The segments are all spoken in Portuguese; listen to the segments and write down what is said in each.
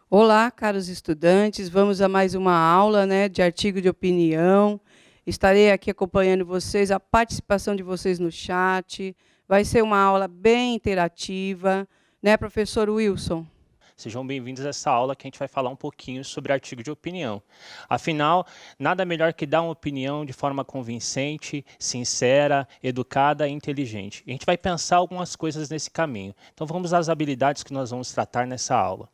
Olá, caros estudantes, vamos a mais uma aula, de artigo de opinião. Estarei aqui acompanhando vocês, a participação de vocês no chat. Vai ser uma aula bem interativa, né, professor Wilson? Sejam bem-vindos a essa aula que a gente vai falar um pouquinho sobre artigo de opinião. Afinal, nada melhor que dar uma opinião de forma convincente, sincera, educada e inteligente. E a gente vai pensar algumas coisas nesse caminho. Então vamos às habilidades que nós vamos tratar nessa aula.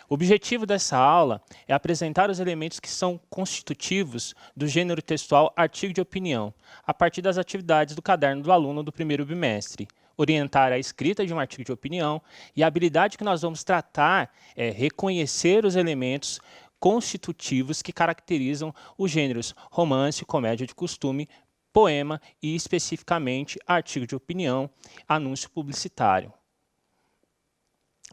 O objetivo dessa aula é apresentar os elementos que são constitutivos do gênero textual artigo de opinião, a partir das atividades do caderno do aluno do primeiro bimestre, orientar a escrita de um artigo de opinião, e a habilidade que nós vamos tratar é reconhecer os elementos constitutivos que caracterizam os gêneros romance, comédia de costume, poema e, especificamente, artigo de opinião, anúncio publicitário.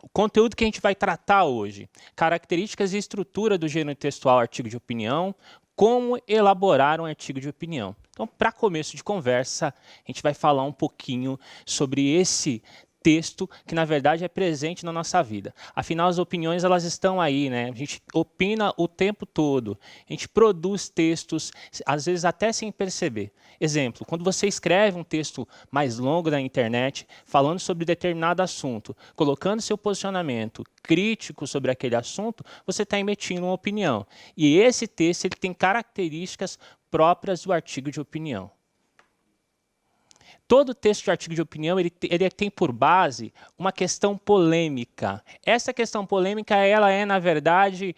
O conteúdo que a gente vai tratar hoje, características e estrutura do gênero textual artigo de opinião, como elaborar um artigo de opinião. Então, para começo de conversa, a gente vai falar um pouquinho sobre esse texto que, na verdade, é presente na nossa vida. Afinal, as opiniões elas estão aí, né? A gente opina o tempo todo, a gente produz textos, às vezes até sem perceber. Exemplo, quando você escreve um texto mais longo na internet, falando sobre determinado assunto, colocando seu posicionamento crítico sobre aquele assunto, você está emitindo uma opinião. E esse texto ele tem características próprias do artigo de opinião. Todo texto de artigo de opinião ele tem por base uma questão polêmica. Essa questão polêmica ela é, na verdade,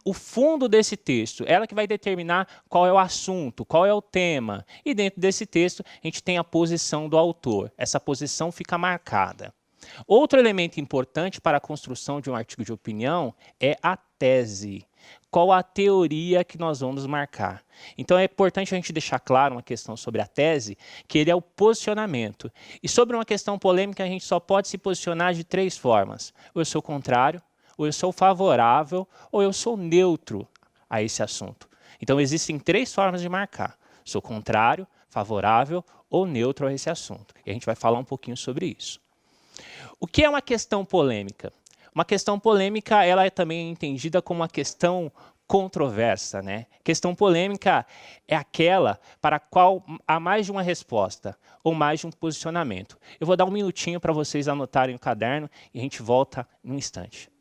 o fundo desse texto, ela que vai determinar qual é o assunto, qual é o tema. E dentro desse texto, a gente tem a posição do autor. Essa posição fica marcada. Outro elemento importante para a construção de um artigo de opinião é a tese. Qual a teoria que nós vamos marcar? Então é importante a gente deixar claro uma questão sobre a tese, que ele é o posicionamento. E sobre uma questão polêmica, a gente só pode se posicionar de três formas. Ou eu sou contrário, ou eu sou favorável, ou eu sou neutro a esse assunto. Então existem três formas de marcar. Sou contrário, favorável ou neutro a esse assunto. E a gente vai falar um pouquinho sobre isso. O que é uma questão polêmica? Uma questão polêmica ela é também entendida como uma questão controversa, né? Questão polêmica é aquela para a qual há mais de uma resposta ou mais de um posicionamento. Eu vou dar um minutinho para vocês anotarem o caderno e a gente volta em um instante.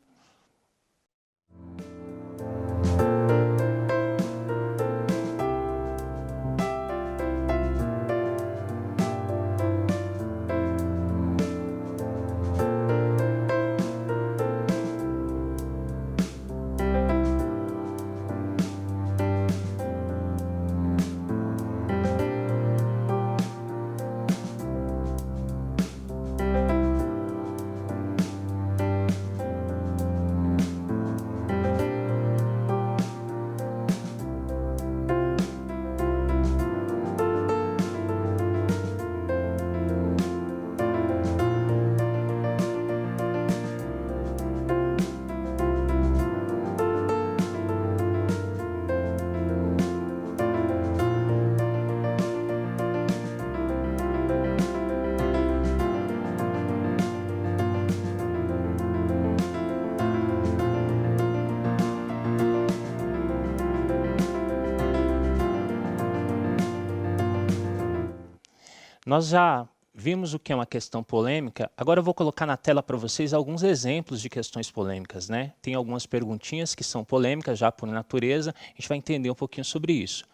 Nós já vimos o que é uma questão polêmica, agora eu vou colocar na tela para vocês alguns exemplos de questões polêmicas, né? Tem algumas perguntinhas que são polêmicas já por natureza, a gente vai entender um pouquinho sobre isso.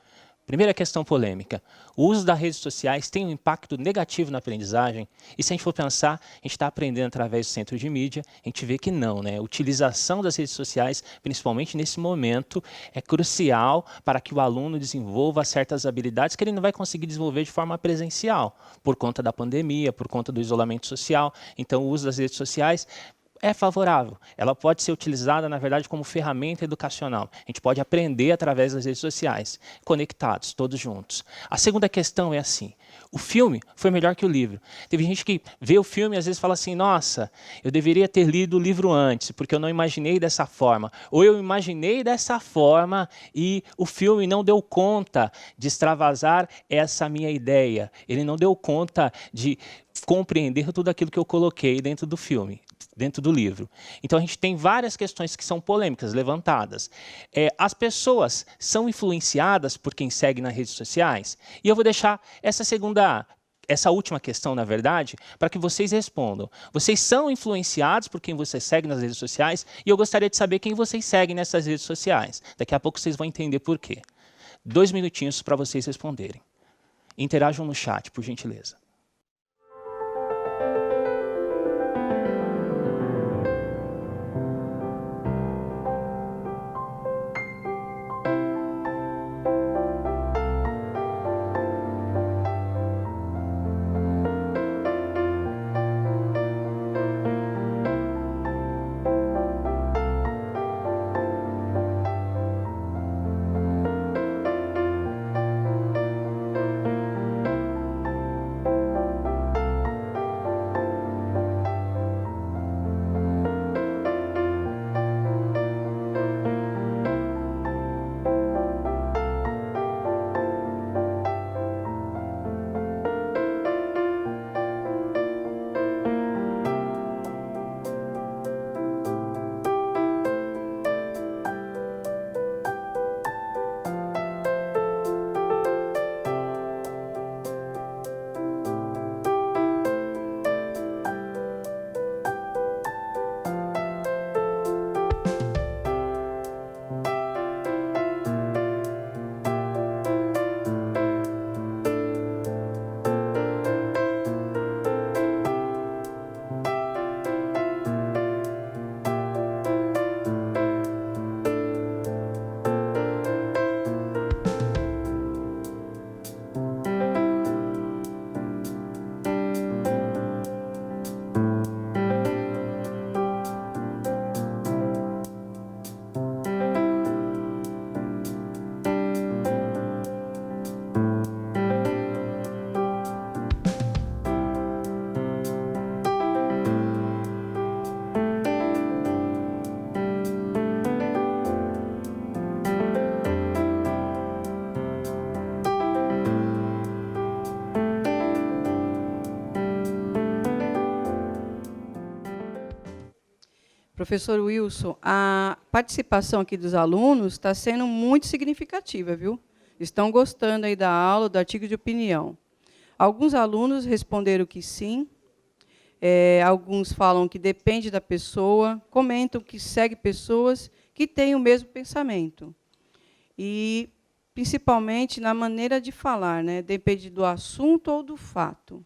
Primeira questão polêmica, o uso das redes sociais tem um impacto negativo na aprendizagem? E se a gente for pensar, a gente está aprendendo através do centro de mídia, a gente vê que não, né? A utilização das redes sociais, principalmente nesse momento, é crucial para que o aluno desenvolva certas habilidades que ele não vai conseguir desenvolver de forma presencial, por conta da pandemia, por conta do isolamento social. Então, o uso das redes sociais é favorável. Ela pode ser utilizada, na verdade, como ferramenta educacional. A gente pode aprender através das redes sociais, conectados, todos juntos. A segunda questão é assim, o filme foi melhor que o livro. Teve gente que vê o filme e às vezes fala assim, nossa, eu deveria ter lido o livro antes, porque eu não imaginei dessa forma. Ou eu imaginei dessa forma e o filme não deu conta de extravasar essa minha ideia. Ele não deu conta de compreender tudo aquilo que eu coloquei dentro do filme. dentro do livro. Então, a gente tem várias questões que são polêmicas levantadas. As pessoas são influenciadas por quem segue nas redes sociais? E eu vou deixar essa última questão, na verdade, para que vocês respondam. Vocês são influenciados por quem você segue nas redes sociais? E eu gostaria de saber quem vocês seguem nessas redes sociais. Daqui a pouco vocês vão entender por quê. 2 minutinhos para vocês responderem. Interajam no chat, por gentileza. Professor Wilson, a participação aqui dos alunos está sendo muito significativa, viu? Estão gostando aí da aula, do artigo de opinião. Alguns alunos responderam que sim, alguns falam que depende da pessoa, comentam que segue pessoas que têm o mesmo pensamento. E, principalmente, na maneira de falar, né? Depende do assunto ou do fato.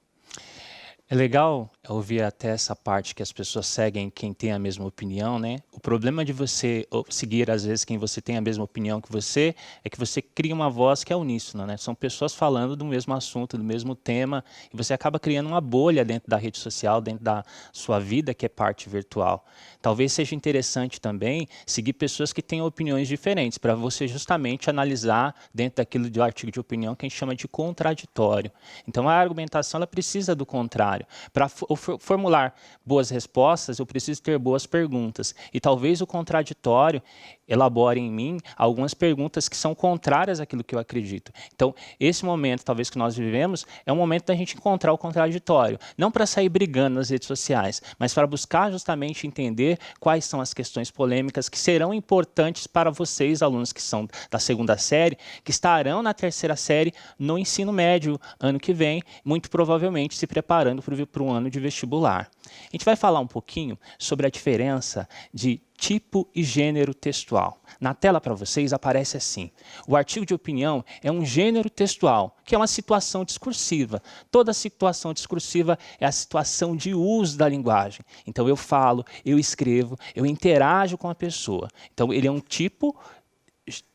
É legal ouvir até essa parte que as pessoas seguem quem tem a mesma opinião, né? O problema de você seguir, às vezes, quem você tem a mesma opinião que você, é que você cria uma voz que é uníssona, né? São pessoas falando do mesmo assunto, do mesmo tema, e você acaba criando uma bolha dentro da rede social, dentro da sua vida, que é parte virtual. Talvez seja interessante também seguir pessoas que tenham opiniões diferentes, para você justamente analisar dentro daquilo do artigo de opinião que a gente chama de contraditório. Então, a argumentação ela precisa do contrário. Para formular boas respostas, eu preciso ter boas perguntas. E talvez o contraditório elabore em mim algumas perguntas que são contrárias àquilo que eu acredito. Então, esse momento, talvez, que nós vivemos, é um momento da gente encontrar o contraditório. Não para sair brigando nas redes sociais, mas para buscar justamente entender quais são as questões polêmicas que serão importantes para vocês, alunos que são da 2ª série, que estarão na 3ª série no ensino médio ano que vem, muito provavelmente se preparando para um ano de vestibular. A gente vai falar um pouquinho sobre a diferença de tipo e gênero textual. Na tela para vocês aparece assim: o artigo de opinião é um gênero textual, que é uma situação discursiva. Toda situação discursiva é a situação de uso da linguagem. Então eu falo, eu escrevo, eu interajo com a pessoa. Então ele é um tipo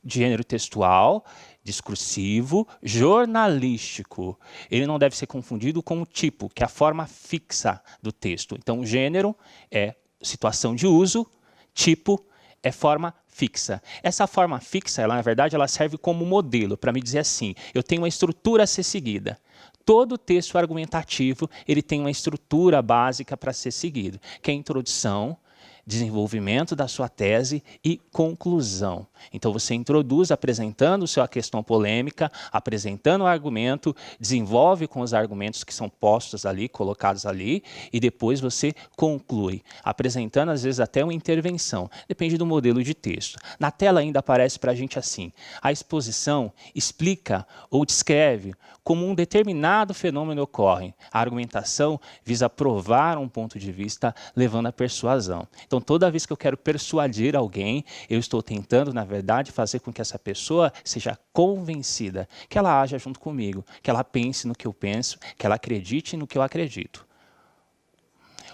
de gênero textual, discursivo, jornalístico. Ele não deve ser confundido com o tipo, que é a forma fixa do texto. Então o gênero é situação de uso, tipo é forma fixa. Essa forma fixa, ela, na verdade, ela serve como modelo para me dizer assim: eu tenho uma estrutura a ser seguida. Todo texto argumentativo ele tem uma estrutura básica para ser seguido, que é a introdução, desenvolvimento da sua tese e conclusão. Então, você introduz apresentando a questão polêmica, apresentando o argumento, desenvolve com os argumentos que são postos ali, colocados ali, e depois você conclui, apresentando, às vezes, até uma intervenção. Depende do modelo de texto. Na tela ainda aparece para a gente assim: a exposição explica ou descreve como um determinado fenômeno ocorre. A argumentação visa provar um ponto de vista, levando à persuasão. Então, toda vez que eu quero persuadir alguém, eu estou tentando, na verdade, fazer com que essa pessoa seja convencida, que ela haja junto comigo, que ela pense no que eu penso, que ela acredite no que eu acredito.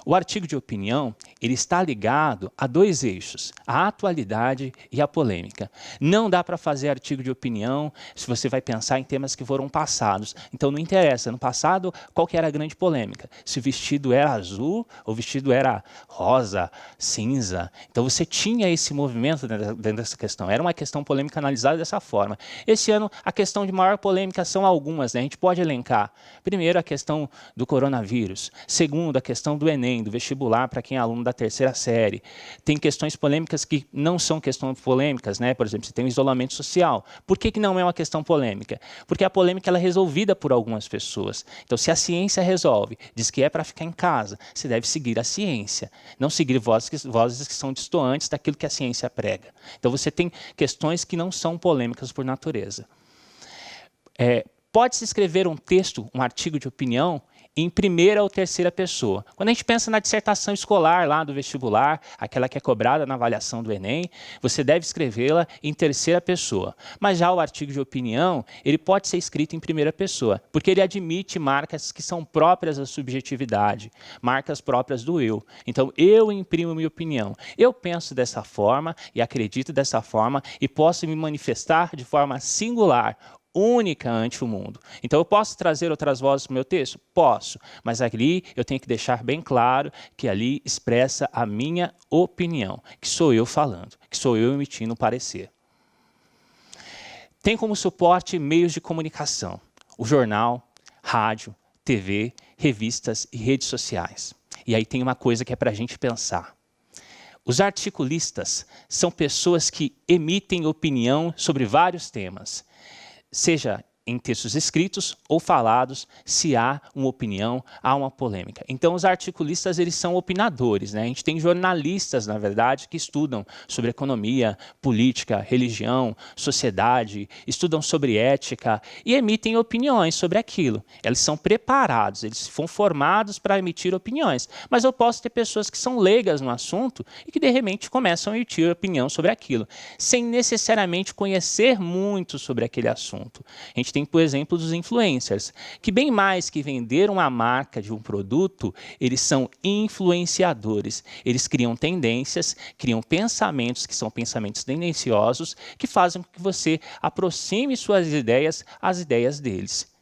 O artigo de opinião, ele está ligado a dois eixos, a atualidade e a polêmica. Não dá para fazer artigo de opinião se você vai pensar em temas que foram passados. Então não interessa, no passado, qual que era a grande polêmica? Se o vestido era azul ou o vestido era rosa, cinza. Então você tinha esse movimento dentro dessa questão. Era uma questão polêmica analisada dessa forma. Esse ano, a questão de maior polêmica são algumas, né? A gente pode elencar. Primeiro, a questão do coronavírus. Segundo, a questão do Enem, do vestibular para quem é aluno da terceira série. Tem questões polêmicas que não são questões polêmicas, né? Por exemplo, você tem o isolamento social. Por que não é uma questão polêmica? Porque a polêmica ela é resolvida por algumas pessoas. Então, se a ciência resolve, diz que é para ficar em casa, você deve seguir a ciência, não seguir vozes que são distantes daquilo que a ciência prega. Então, você tem questões que não são polêmicas por natureza. Pode-se escrever um texto, um artigo de opinião, em primeira ou terceira pessoa. Quando a gente pensa na dissertação escolar lá do vestibular, aquela que é cobrada na avaliação do Enem, você deve escrevê-la em terceira pessoa. Mas já o artigo de opinião, ele pode ser escrito em primeira pessoa, porque ele admite marcas que são próprias da subjetividade, marcas próprias do eu. Então, eu imprimo minha opinião. Eu penso dessa forma e acredito dessa forma e posso me manifestar de forma singular, única ante o mundo. Então, eu posso trazer outras vozes para o meu texto? Posso, mas ali eu tenho que deixar bem claro que ali expressa a minha opinião, que sou eu falando, que sou eu emitindo um parecer. Tem como suporte meios de comunicação, o jornal, rádio, TV, revistas e redes sociais. E aí tem uma coisa que é para a gente pensar. Os articulistas são pessoas que emitem opinião sobre vários temas, seja em textos escritos ou falados, se há uma opinião, há uma polêmica. Então, os articulistas, eles são opinadores, né? A gente tem jornalistas, na verdade, que estudam sobre economia, política, religião, sociedade, estudam sobre ética e emitem opiniões sobre aquilo. Eles são preparados, eles são formados para emitir opiniões. Mas eu posso ter pessoas que são leigas no assunto e que, de repente, começam a emitir opinião sobre aquilo, sem necessariamente conhecer muito sobre aquele assunto. A gente tem, por exemplo, dos influencers, que bem mais que vender uma marca de um produto, eles são influenciadores. Eles criam tendências, criam pensamentos que são pensamentos tendenciosos, que fazem com que você aproxime suas ideias às ideias deles.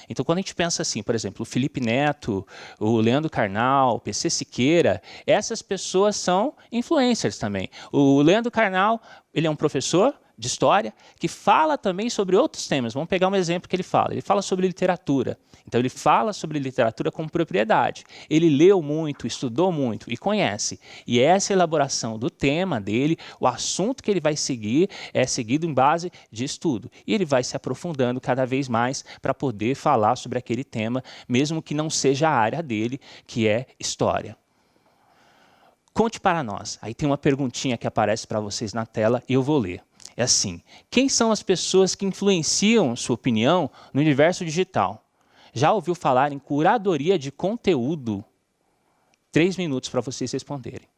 Então, quando a gente pensa assim, por exemplo, o Felipe Neto, o Leandro Carnal, o PC Siqueira, essas pessoas são influencers também. O Leandro Carnal, ele é um professor de história, que fala também sobre outros temas. Vamos pegar um exemplo que ele fala. Ele fala sobre literatura. Então, ele fala sobre literatura com propriedade. Ele leu muito, estudou muito e conhece. E essa elaboração do tema dele, o assunto que ele vai seguir, é seguido em base de estudo. E ele vai se aprofundando cada vez mais para poder falar sobre aquele tema, mesmo que não seja a área dele, que é história. Conte para nós. Aí tem uma perguntinha que aparece para vocês na tela e eu vou ler. É assim: quem são as pessoas que influenciam sua opinião no universo digital? Já ouviu falar em curadoria de conteúdo? 3 minutos para vocês responderem.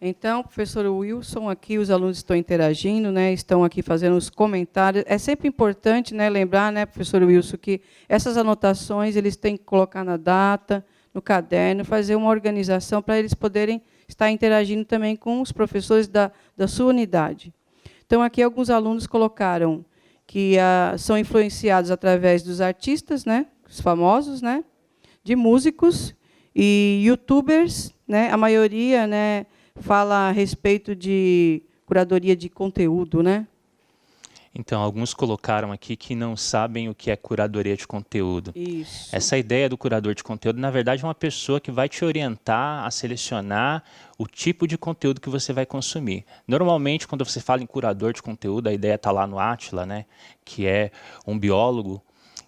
Então, professor Wilson, aqui os alunos estão interagindo, né, estão aqui fazendo os comentários. É sempre importante, né, lembrar, né, professor Wilson, que essas anotações eles têm que colocar na data, no caderno, fazer uma organização para eles poderem estar interagindo também com os professores da sua unidade. Então, aqui alguns alunos colocaram que são influenciados através dos artistas, né, os famosos, né, de músicos e youtubers, né, a maioria, né, fala a respeito de curadoria de conteúdo, né? Então, alguns colocaram aqui que não sabem o que é curadoria de conteúdo. Isso. Essa ideia do curador de conteúdo, na verdade, é uma pessoa que vai te orientar a selecionar o tipo de conteúdo que você vai consumir. Normalmente, quando você fala em curador de conteúdo, a ideia está lá no Átila, né, que é um biólogo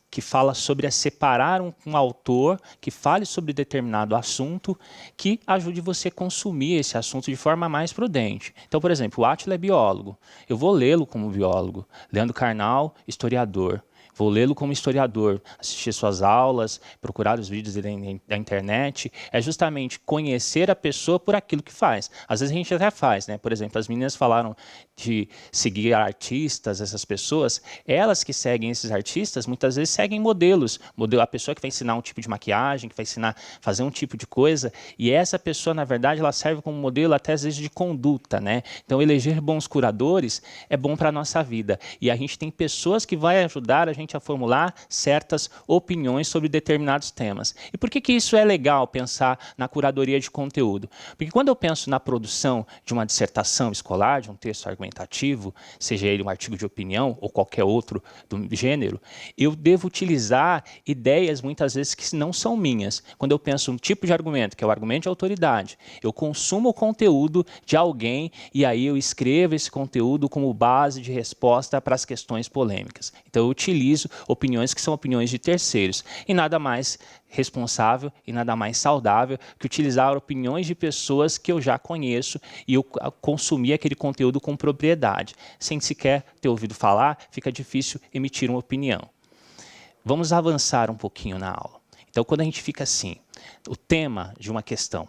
que fala sobre separar um autor que fale sobre determinado assunto que ajude você a consumir esse assunto de forma mais prudente. Então, por exemplo, o Átila é biólogo. Eu vou lê-lo como biólogo. Leandro Carnal, historiador. Vou lê-lo como historiador, assistir suas aulas, procurar os vídeos dele da internet. É justamente conhecer a pessoa por aquilo que faz. Às vezes a gente até faz, né? Por exemplo, as meninas falaram de seguir artistas, essas pessoas. Elas que seguem esses artistas, muitas vezes seguem modelos. A pessoa que vai ensinar um tipo de maquiagem, que vai ensinar a fazer um tipo de coisa. E essa pessoa, na verdade, ela serve como modelo até às vezes de conduta, né? Então, eleger bons curadores é bom para a nossa vida. E a gente tem pessoas que vão ajudar a gente a formular certas opiniões sobre determinados temas. E por que isso é legal pensar na curadoria de conteúdo? Porque quando eu penso na produção de uma dissertação escolar, de um texto argumentativo, seja ele um artigo de opinião ou qualquer outro do gênero, eu devo utilizar ideias muitas vezes que não são minhas. Quando eu penso um tipo de argumento, que é o argumento de autoridade, eu consumo o conteúdo de alguém e aí eu escrevo esse conteúdo como base de resposta para as questões polêmicas. Então eu utilizo opiniões que são opiniões de terceiros. E nada mais responsável e nada mais saudável que utilizar opiniões de pessoas que eu já conheço e eu consumir aquele conteúdo com propriedade. Sem sequer ter ouvido falar, fica difícil emitir uma opinião. Vamos avançar um pouquinho na aula. Então, quando a gente fica assim, o tema de uma questão,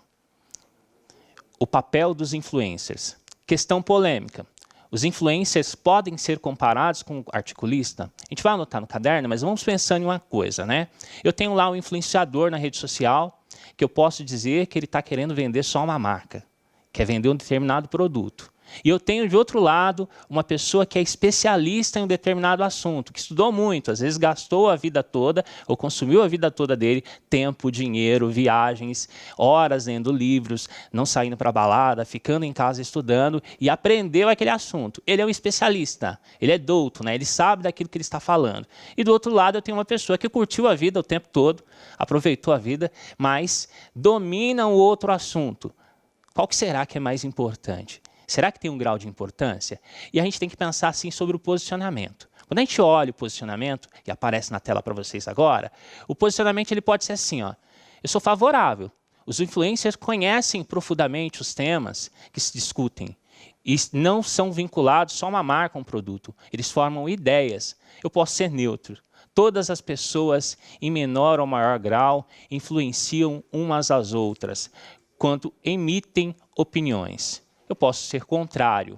o papel dos influencers, questão polêmica. Os influencers podem ser comparados com o articulista? A gente vai anotar no caderno, mas vamos pensando em uma coisa, né? Eu tenho lá um influenciador na rede social que eu posso dizer que ele está querendo vender só uma marca, quer vender um determinado produto. E eu tenho, de outro lado, uma pessoa que é especialista em um determinado assunto, que estudou muito, às vezes gastou a vida toda, ou consumiu a vida toda dele, tempo, dinheiro, viagens, horas lendo livros, não saindo para balada, ficando em casa estudando, e aprendeu aquele assunto. Ele é um especialista, ele é douto, né? Ele sabe daquilo que ele está falando. E do outro lado eu tenho uma pessoa que curtiu a vida o tempo todo, aproveitou a vida, mas domina um outro assunto. Qual que será que é mais importante? Será que tem um grau de importância? E a gente tem que pensar assim sobre o posicionamento. Quando a gente olha o posicionamento, que aparece na tela para vocês agora, o posicionamento ele pode ser assim, ó, eu sou favorável. Os influencers conhecem profundamente os temas que se discutem e não são vinculados só a uma marca, a um produto. Eles formam ideias. Eu posso ser neutro. Todas as pessoas, em menor ou maior grau, influenciam umas às outras quando emitem opiniões. Eu posso ser contrário.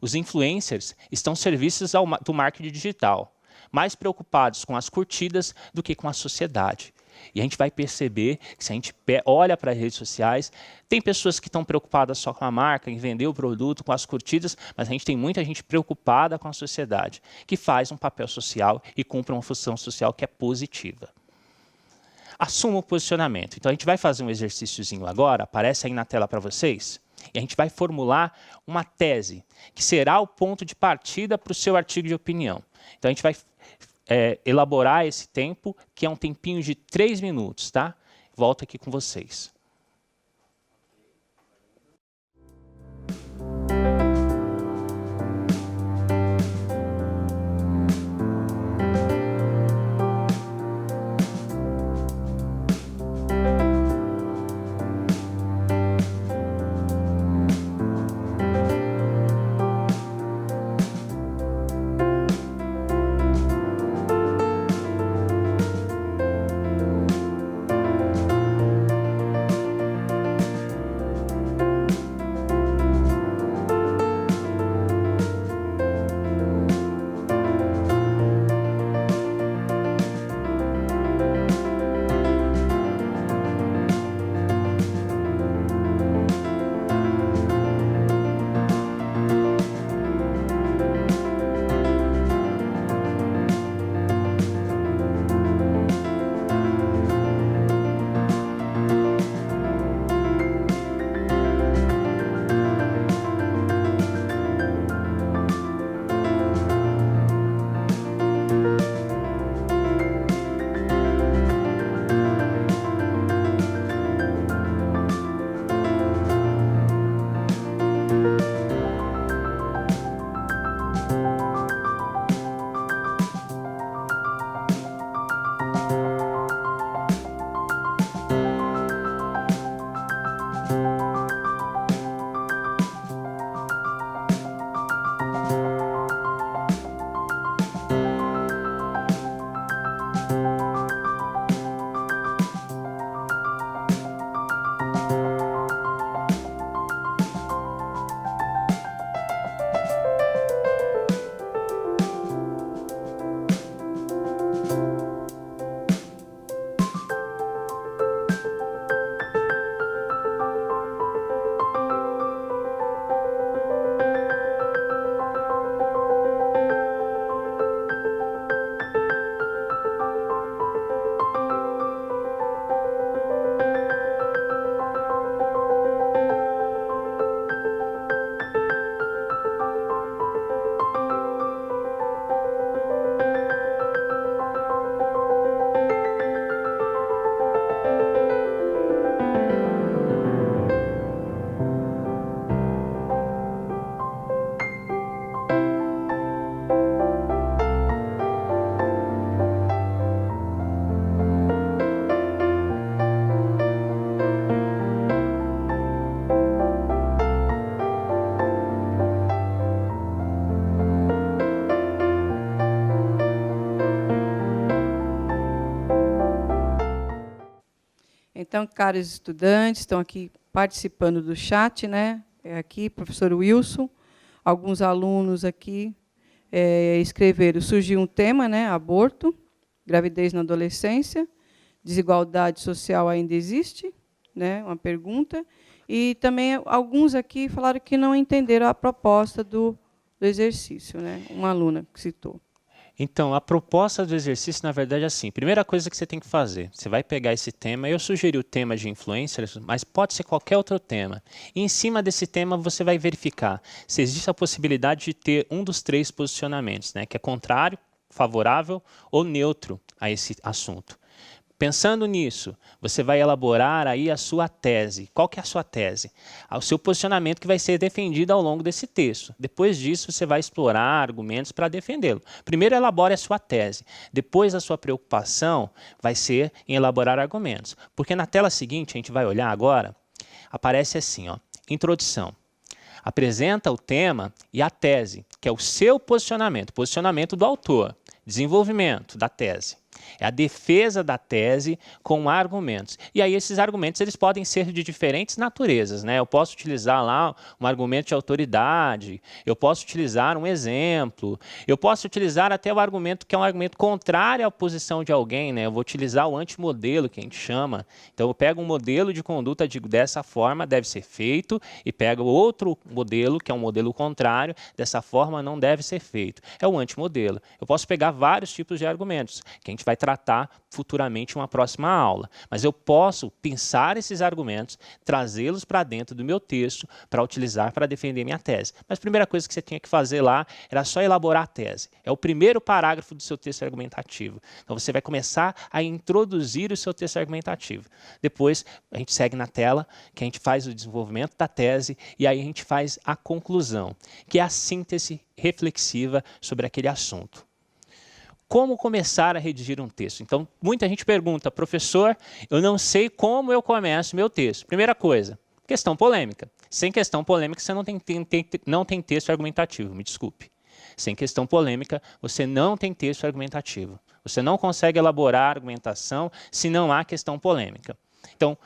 Os influencers estão serviços do marketing digital, mais preocupados com as curtidas do que com a sociedade. E a gente vai perceber que se a gente olha para as redes sociais, tem pessoas que estão preocupadas só com a marca, em vender o produto, com as curtidas, mas a gente tem muita gente preocupada com a sociedade, que faz um papel social e cumpre uma função social que é positiva. Assuma o posicionamento. Então a gente vai fazer um exercíciozinho agora, aparece aí na tela para vocês. E a gente vai formular uma tese, que será o ponto de partida para o seu artigo de opinião. Então, a gente vai elaborar esse tempo, que é um tempinho de 3 minutos, tá? Volto aqui com vocês. Então, caros estudantes, estão aqui participando do chat, né? Aqui, professor Wilson, alguns alunos aqui escreveram, surgiu um tema, né? Aborto, gravidez na adolescência, desigualdade social ainda existe, né? Uma pergunta. E também alguns aqui falaram que não entenderam a proposta do exercício, né? Uma aluna que citou. Então, a proposta do exercício, na verdade, é assim. Primeira coisa que você tem que fazer, você vai pegar esse tema, eu sugeri o tema de influencers, mas pode ser qualquer outro tema. E em cima desse tema, você vai verificar se existe a possibilidade de ter um dos 3 posicionamentos, né, que é contrário, favorável ou neutro a esse assunto. Pensando nisso, você vai elaborar aí a sua tese. Qual que é a sua tese? O seu posicionamento que vai ser defendido ao longo desse texto. Depois disso, você vai explorar argumentos para defendê-lo. Primeiro, elabore a sua tese. Depois, a sua preocupação vai ser em elaborar argumentos. Porque na tela seguinte, a gente vai olhar agora, aparece assim, ó, introdução. Apresenta o tema e a tese, que é o seu posicionamento do autor. Desenvolvimento da tese. É a defesa da tese com argumentos. E aí esses argumentos eles podem ser de diferentes naturezas, né? Eu posso utilizar lá um argumento de autoridade, eu posso utilizar um exemplo, eu posso utilizar até o argumento que é um argumento contrário à posição de alguém, né? Eu vou utilizar o antimodelo, que a gente chama. Então eu pego um modelo de conduta, digo dessa forma deve ser feito, e pego outro modelo, que é um modelo contrário, dessa forma não deve ser feito. É o antimodelo. Eu posso pegar vários tipos de argumentos, que a gente vai tratar futuramente em uma próxima aula. Mas eu posso pensar esses argumentos, trazê-los para dentro do meu texto para utilizar para defender minha tese. Mas a primeira coisa que você tinha que fazer lá era só elaborar a tese. É o primeiro parágrafo do seu texto argumentativo. Então você vai começar a introduzir o seu texto argumentativo. Depois a gente segue na tela, que a gente faz o desenvolvimento da tese e aí a gente faz a conclusão, que é a síntese reflexiva sobre aquele assunto. Como começar a redigir um texto? Então, muita gente pergunta, professor, eu não sei como eu começo meu texto. Primeira coisa, questão polêmica. Sem questão polêmica, você não tem texto argumentativo, me desculpe. Sem questão polêmica, você não tem texto argumentativo. Você não consegue elaborar argumentação se não há questão polêmica. Então,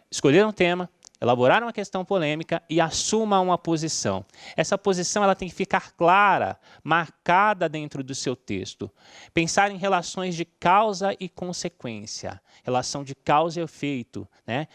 escolher um tema, elaborar uma questão polêmica e assuma uma posição. Essa posição ela tem que ficar clara, marcada dentro do seu texto. Pensar em relações de causa e consequência, relação de causa e efeito, né?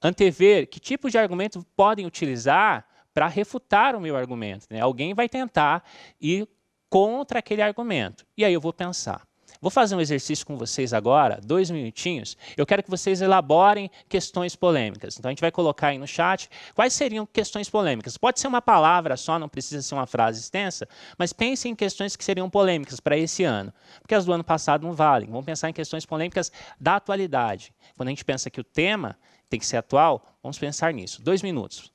Antever que tipo de argumento podem utilizar para refutar o meu argumento, né? Alguém vai tentar ir contra aquele argumento. E aí eu vou pensar. Vou fazer um exercício com vocês agora, 2 minutinhos. Eu quero que vocês elaborem questões polêmicas. Então, a gente vai colocar aí no chat quais seriam questões polêmicas. Pode ser uma palavra só, não precisa ser uma frase extensa, mas pensem em questões que seriam polêmicas para esse ano, porque as do ano passado não valem. Vamos pensar em questões polêmicas da atualidade. Quando a gente pensa que o tema tem que ser atual, vamos pensar nisso. 2 minutos.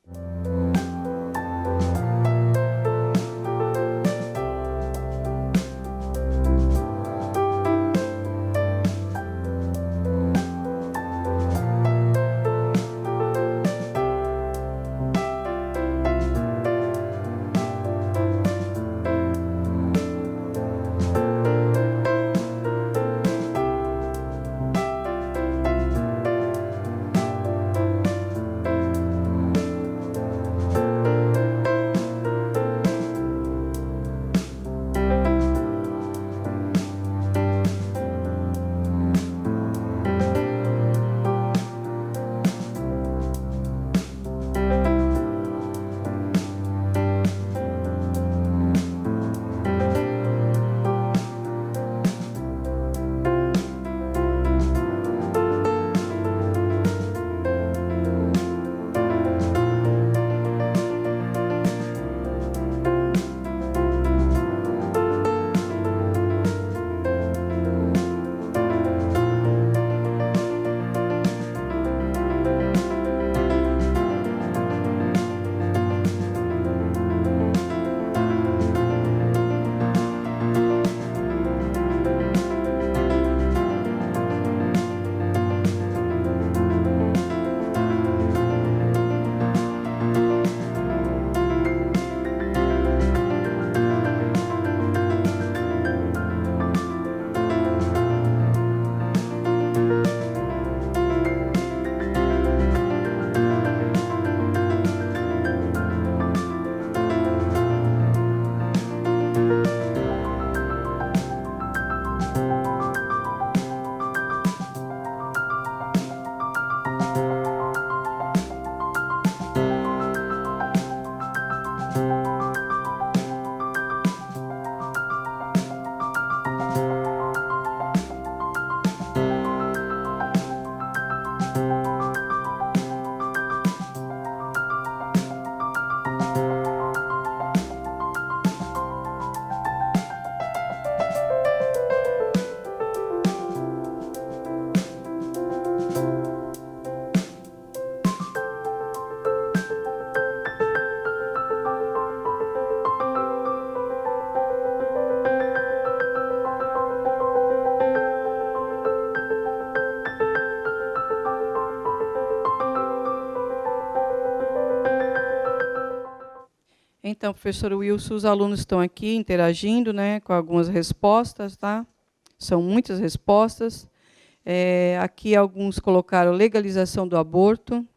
Então, professor Wilson, os alunos estão aqui interagindo, né, com algumas respostas, tá? São muitas respostas. Aqui alguns colocaram legalização do aborto,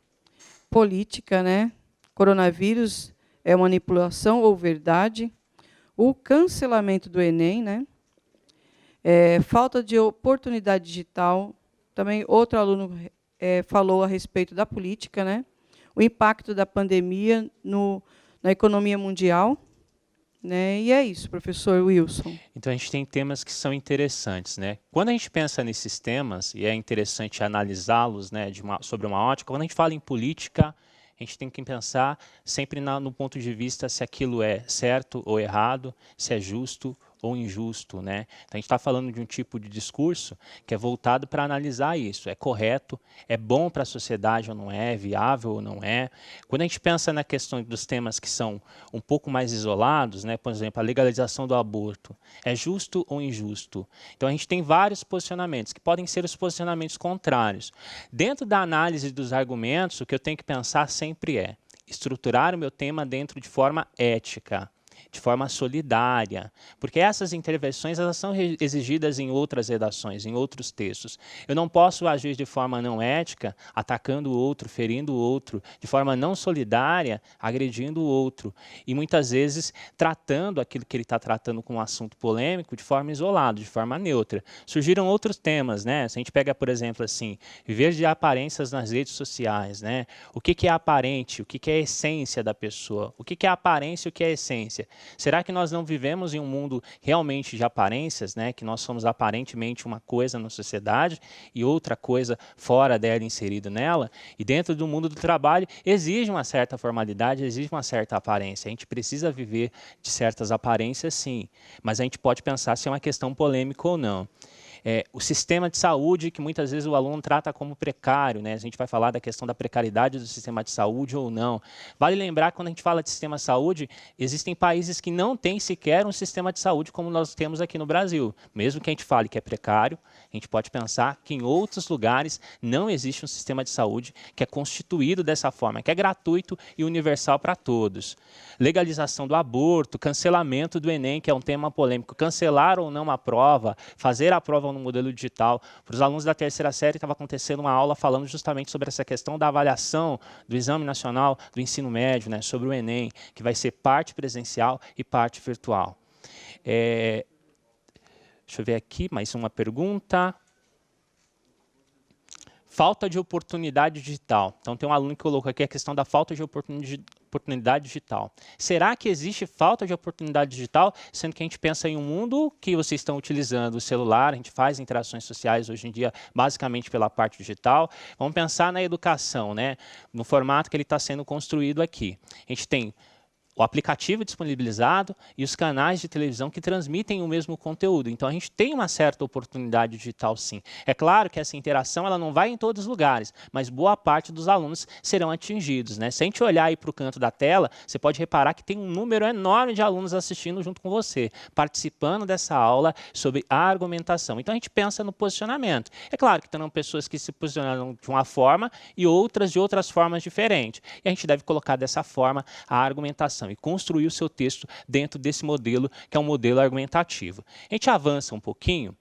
política, né? Coronavírus é manipulação ou verdade? O cancelamento do Enem, né? Falta de oportunidade digital. Também outro aluno falou a respeito da política, né? O impacto da pandemia na economia mundial. Né? E é isso, professor Wilson. Então, a gente tem temas que são interessantes, né? Quando a gente pensa nesses temas, e é interessante analisá-los, né, sobre uma ótica, quando a gente fala em política, a gente tem que pensar sempre no ponto de vista se aquilo é certo ou errado, se é justo ou injusto, né? Então, a gente está falando de um tipo de discurso que é voltado para analisar isso. É correto? É bom para a sociedade ou não é? É viável ou não é? Quando a gente pensa na questão dos temas que são um pouco mais isolados, né? Por exemplo, a legalização do aborto. É justo ou injusto? Então, a gente tem vários posicionamentos, que podem ser os posicionamentos contrários. Dentro da análise dos argumentos, o que eu tenho que pensar sempre é estruturar o meu tema dentro de forma ética, de forma solidária, porque essas intervenções elas são exigidas em outras redações, em outros textos. Eu não posso agir de forma não ética, atacando o outro, ferindo o outro, de forma não solidária, agredindo o outro, e muitas vezes tratando aquilo que ele está tratando com um assunto polêmico de forma isolada, de forma neutra. Surgiram outros temas, né? Se a gente pega, por exemplo, assim, viver de aparências nas redes sociais, né? O que é aparente, o que é a essência da pessoa, o que é aparência e o que é essência. Será que nós não vivemos em um mundo realmente de aparências, né? Que nós somos aparentemente uma coisa na sociedade e outra coisa fora dela, inserido nela? E dentro do mundo do trabalho exige uma certa formalidade, exige uma certa aparência. A gente precisa viver de certas aparências, sim, mas a gente pode pensar se é uma questão polêmica ou não. O sistema de saúde, que muitas vezes o aluno trata como precário, né? A gente vai falar da questão da precariedade do sistema de saúde ou não. Vale lembrar que quando a gente fala de sistema de saúde, existem países que não têm sequer um sistema de saúde como nós temos aqui no Brasil. Mesmo que a gente fale que é precário, a gente pode pensar que em outros lugares não existe um sistema de saúde que é constituído dessa forma, que é gratuito e universal para todos. Legalização do aborto, cancelamento do Enem, que é um tema polêmico, cancelar ou não a prova, fazer a prova no modelo digital. Para os alunos da terceira série estava acontecendo uma aula falando justamente sobre essa questão da avaliação do Exame Nacional do Ensino Médio, né, sobre o Enem, que vai ser parte presencial e parte virtual. Deixa eu ver aqui, mais uma pergunta. Falta de oportunidade digital. Então, tem um aluno que colocou aqui a questão da falta de oportunidade digital. Será que existe falta de oportunidade digital, sendo que a gente pensa em um mundo que vocês estão utilizando o celular, a gente faz interações sociais hoje em dia basicamente pela parte digital. Vamos pensar na educação, né? No formato que ele está sendo construído aqui. A gente tem o aplicativo disponibilizado e os canais de televisão que transmitem o mesmo conteúdo. Então, a gente tem uma certa oportunidade digital, sim. É claro que essa interação ela não vai em todos os lugares, mas boa parte dos alunos serão atingidos, né? Se a gente olhar aí para o canto da tela, você pode reparar que tem um número enorme de alunos assistindo junto com você, participando dessa aula sobre a argumentação. Então, a gente pensa no posicionamento. É claro que terão pessoas que se posicionaram de uma forma e outras de outras formas diferentes. E a gente deve colocar dessa forma a argumentação e construir o seu texto dentro desse modelo, que é um modelo argumentativo. A gente avança um pouquinho.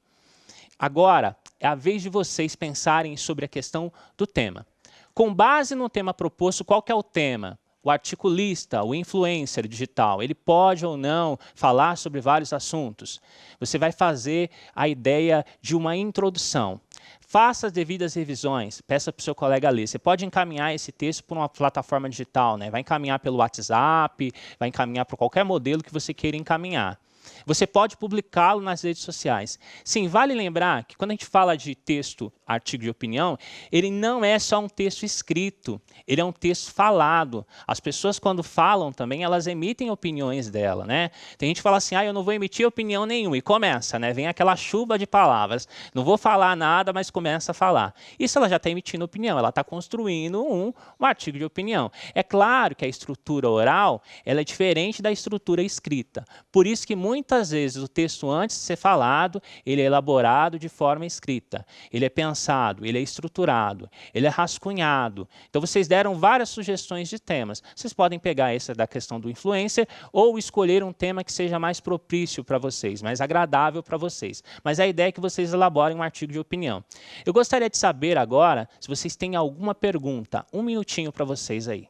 Agora, é a vez de vocês pensarem sobre a questão do tema. Com base no tema proposto, qual que é o tema? O articulista, o influencer digital, ele pode ou não falar sobre vários assuntos? Você vai fazer a ideia de uma introdução. Faça as devidas revisões, peça para o seu colega ler. Você pode encaminhar esse texto por uma plataforma digital, né? Vai encaminhar pelo WhatsApp, vai encaminhar por qualquer modelo que você queira encaminhar. Você pode publicá-lo nas redes sociais. Sim, vale lembrar que quando a gente fala de texto, artigo de opinião, ele não é só um texto escrito, ele é um texto falado. As pessoas, quando falam também, elas emitem opiniões dela, né? Tem gente que fala assim, eu não vou emitir opinião nenhuma, e começa, né? Vem aquela chuva de palavras, não vou falar nada, mas começa a falar. Isso ela já está emitindo opinião, ela está construindo um artigo de opinião. É claro que a estrutura oral ela é diferente da estrutura escrita, por isso que muitas muitas vezes o texto, antes de ser falado, ele é elaborado de forma escrita, ele é pensado, ele é estruturado, ele é rascunhado. Então, vocês deram várias sugestões de temas. Vocês podem pegar essa da questão do influencer ou escolher um tema que seja mais propício para vocês, mais agradável para vocês. Mas a ideia é que vocês elaborem um artigo de opinião. Eu gostaria de saber agora se vocês têm alguma pergunta. Um minutinho para vocês aí.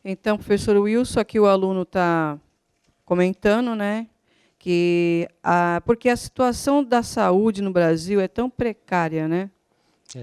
Então, professor Wilson, aqui o aluno está comentando, né, porque a situação da saúde no Brasil é tão precária, né?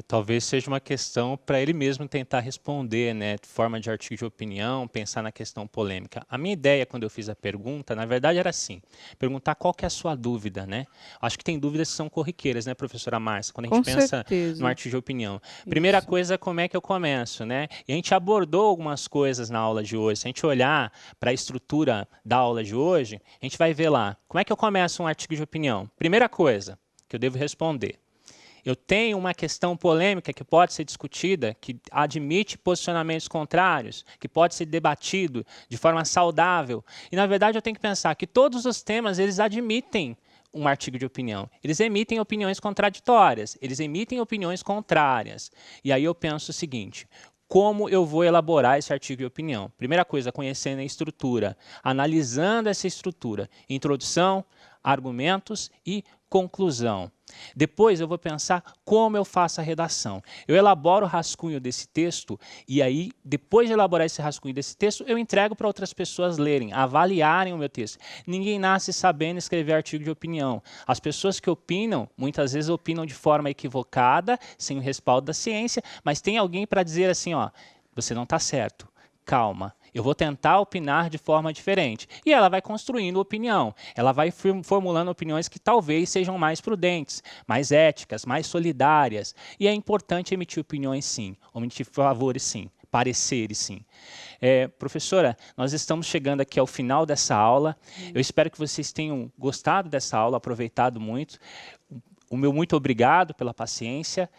Talvez seja uma questão para ele mesmo tentar responder, né, de forma de artigo de opinião, pensar na questão polêmica. A minha ideia, quando eu fiz a pergunta, na verdade era assim, perguntar qual que é a sua dúvida, né? Acho que tem dúvidas que são corriqueiras, né, professora Márcia, quando a gente pensa no artigo de opinião. Primeira coisa, como é que eu começo, né? E a gente abordou algumas coisas na aula de hoje. Se a gente olhar para a estrutura da aula de hoje, a gente vai ver lá, como é que eu começo um artigo de opinião? Primeira coisa que eu devo responder. Eu tenho uma questão polêmica que pode ser discutida, que admite posicionamentos contrários, que pode ser debatido de forma saudável. E, na verdade, eu tenho que pensar que todos os temas, eles admitem um artigo de opinião. Eles emitem opiniões contraditórias, eles emitem opiniões contrárias. E aí eu penso o seguinte: como eu vou elaborar esse artigo de opinião? Primeira coisa, conhecendo a estrutura, analisando essa estrutura, introdução, argumentos e conclusão. Depois eu vou pensar como eu faço a redação. Eu elaboro o rascunho desse texto e aí, depois de elaborar esse rascunho desse texto, eu entrego para outras pessoas lerem, avaliarem o meu texto. Ninguém nasce sabendo escrever artigo de opinião. As pessoas que opinam, muitas vezes opinam de forma equivocada, sem o respaldo da ciência, mas tem alguém para dizer assim, ó, você não está certo, calma. Eu vou tentar opinar de forma diferente. E ela vai construindo opinião. Ela vai formulando opiniões que talvez sejam mais prudentes, mais éticas, mais solidárias. E é importante emitir opiniões, sim. Emitir favores, sim. Pareceres, sim. Professora, nós estamos chegando aqui ao final dessa aula. Eu espero que vocês tenham gostado dessa aula, aproveitado muito. O meu muito obrigado pela paciência.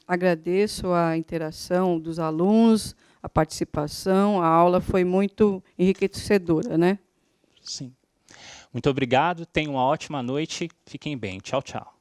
Agradeço a interação dos alunos, a participação, a aula foi muito enriquecedora, né? Sim. Muito obrigado, tenham uma ótima noite, fiquem bem. Tchau, tchau.